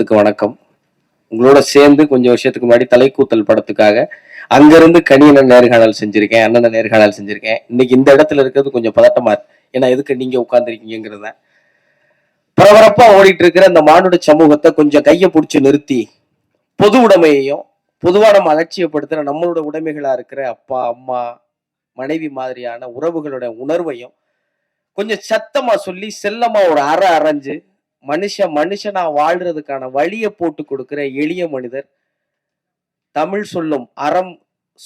குடும்பத்துக்கு வணக்கம். உங்களோட சேர்ந்து கொஞ்சம் வருஷத்துக்கு முன்னாடி தலைக்கூத்தல் படத்துக்காக அங்கிருந்து கனியண்ணன் நேர்காணல் செஞ்சிருக்கேன், அண்ணனை நேர்காணல் செஞ்சிருக்கேன். இன்னைக்கு இந்த இடத்துல இருக்கிறது கொஞ்சம் பதட்டமா இருக்கு. ஏன்னா எதுக்கு நீங்க உட்கார்ந்துருக்கீங்கிறத பரபரப்பா ஓடிட்டு இருக்கிற இந்த மானுட சமூகத்தை கொஞ்சம் கையை பிடிச்சி நிறுத்தி பொது உடைமையையும் பொதுவா நம்ம அலட்சியப்படுத்துற நம்மளோட உடைமைகளா இருக்கிற அப்பா அம்மா மனைவி மாதிரியான உறவுகளோட உணர்வையும் கொஞ்சம் சத்தமா சொல்லி செல்லமா ஒரு அரைஞ்சு மனுஷனா வாழ்றதுக்கான வழியை போட்டு கொடுக்கிற எளிய மனிதர், தமிழ் சொல்லும் அறம்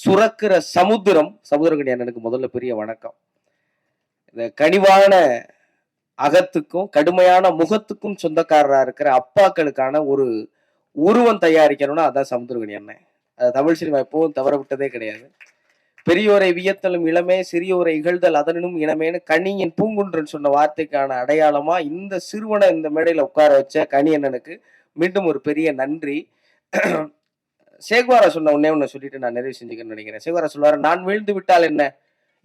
சுரக்கிற சமுத்திரக்கனி அண்ணனுக்கு முதல்ல பெரிய வணக்கம். இந்த கனிவான அகத்துக்கும் கடுமையான முகத்துக்கும் சொந்தக்காரரா இருக்கிற அப்பாக்களுக்கான ஒரு உருவம் தயாரிக்கணும்னா அதான் சமுத்திரக்கனி அண்ணன். அது தமிழ் சினிமா எப்பவும் தவற விட்டதே கிடையாது. பெரியோரை வியத்தலும் இளமே, சிறியோரை இகழ்தல் அதனும் இனமேனு கனியின் பூங்குன்றன் சொன்ன வார்த்தைக்கான அடையாளமா இந்த சிறுவனை இந்த மேடையில உட்கார வச்ச கனி அண்ணனுக்கு மீண்டும் ஒரு பெரிய நன்றி. சேகுவாரா சொன்ன ஒண்ணு சொல்லிட்டு நான் நிறைவு செஞ்சுக்கணும்னு நினைக்கிறேன். சேகுவாரா சொல்லுவாரு, நான் வீழ்ந்து விட்டால் என்ன,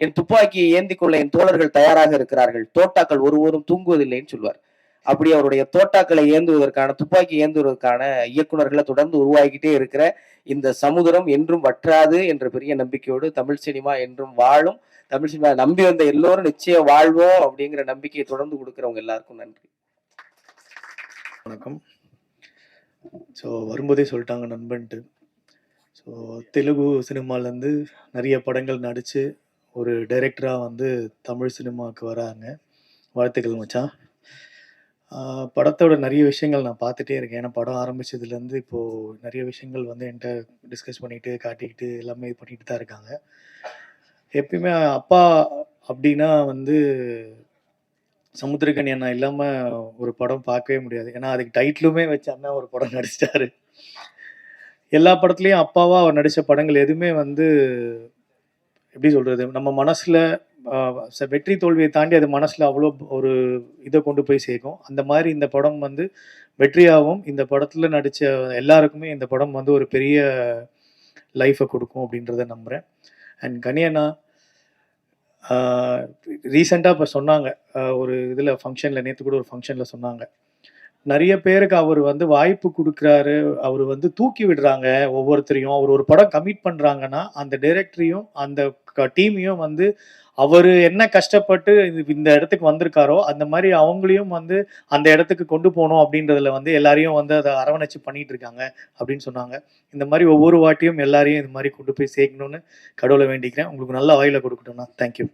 என் துப்பாக்கியை ஏந்தி கொள்ள என் தோழர்கள் தயாராக இருக்கிறார்கள், தோட்டாக்கள் ஒருவரும் தூங்குவதில்லைன்னு சொல்லுவார். அப்படி அவருடைய தோட்டாக்களை ஏந்துவதற்கான துப்பாக்கி ஏந்துவதற்கான இயக்குநர்களை தொடர்ந்து உருவாக்கிட்டே இருக்கிற இந்த சமுதிரம் என்றும் வற்றாது என்ற பெரிய நம்பிக்கையோடு தமிழ் சினிமா என்றும் வாழும். தமிழ் சினிமா நம்பி வந்த எல்லோரும் நிச்சயம் வாழ்வோம் அப்படிங்கிற நம்பிக்கையை தொடர்ந்து கொடுக்கிறவங்க எல்லாருக்கும் நன்றி. வணக்கம். ஸோ வரும்போதே சொல்லிட்டாங்க நண்பன்ட்டு. ஸோ தெலுங்கு சினிமாலேருந்து நிறைய படங்கள் நடித்து ஒரு டைரக்டராக வந்து தமிழ் சினிமாவுக்கு வராங்க. வாழ்த்துக்கள் மச்சான். படத்தோட நிறைய விஷயங்கள் நான் பார்த்துட்டே இருக்கேன். ஏன்னா படம் ஆரம்பிச்சதுலேருந்து இப்போது நிறைய விஷயங்கள் வந்து என்கிட்ட டிஸ்கஸ் பண்ணிட்டு காட்டிக்கிட்டு எல்லாமே இது பண்ணிட்டு தான் இருக்காங்க. எப்பயுமே அப்பா அப்படின்னா வந்து சமுத்திரக்கனி அண்ணா இல்லாமல் ஒரு படம் பார்க்கவே முடியாது. ஏன்னா அதுக்கு டைட்டிலுமே வச்சு அண்ணா ஒரு படம் நடிச்சிட்டாரு. எல்லா படத்துலையும் அப்பாவா அவர் நடித்த படங்கள் எதுவுமே வந்து எப்படி சொல்கிறது, நம்ம மனசில் வெற்றி தோல்வியை தாண்டி அது மனசில் அவ்வளோ ஒரு இதை கொண்டு போய் சேர்க்கும். அந்த மாதிரி இந்த படம் வந்து வெற்றியாகவும் இந்த படத்தில் நடித்த எல்லாருக்குமே இந்த படம் வந்து ஒரு பெரிய லைஃப்பை கொடுக்கும் அப்படின்றத நம்புகிறேன். அண்ட் கனியண்ணா ரீசெண்டாக இப்போ சொன்னாங்க, ஒரு இதில் ஃபங்க்ஷனில், நேற்று கூட ஒரு ஃபங்க்ஷனில் சொன்னாங்க, நிறைய பேருக்கு அவர் வந்து வாய்ப்பு கொடுக்குறாரு, அவர் வந்து தூக்கி விடுறாங்க ஒவ்வொருத்தரையும். அவர் ஒரு படம் கமிட் பண்ணுறாங்கன்னா அந்த டைரக்டரையும் அந்த டீமையும் வந்து அவர் என்ன கஷ்டப்பட்டு இந்த இடத்துக்கு வந்திருக்காரோ அந்த மாதிரி அவங்களையும் வந்து அந்த இடத்துக்கு கொண்டு போகணும் அப்படின்றதுல வந்து எல்லாரையும் வந்து அதை அரவணைச்சு பண்ணிட்டு இருக்காங்க அப்படின்னு சொன்னாங்க. இந்த மாதிரி ஒவ்வொரு வாட்டியும் எல்லாரையும் இந்த மாதிரி கொண்டு போய் சேர்க்கணும்னு கடவுளை வேண்டிக்கிறேன். உங்களுக்கு நல்ல வாயில கொடுக்கட்டும்னா. தேங்க்யூ.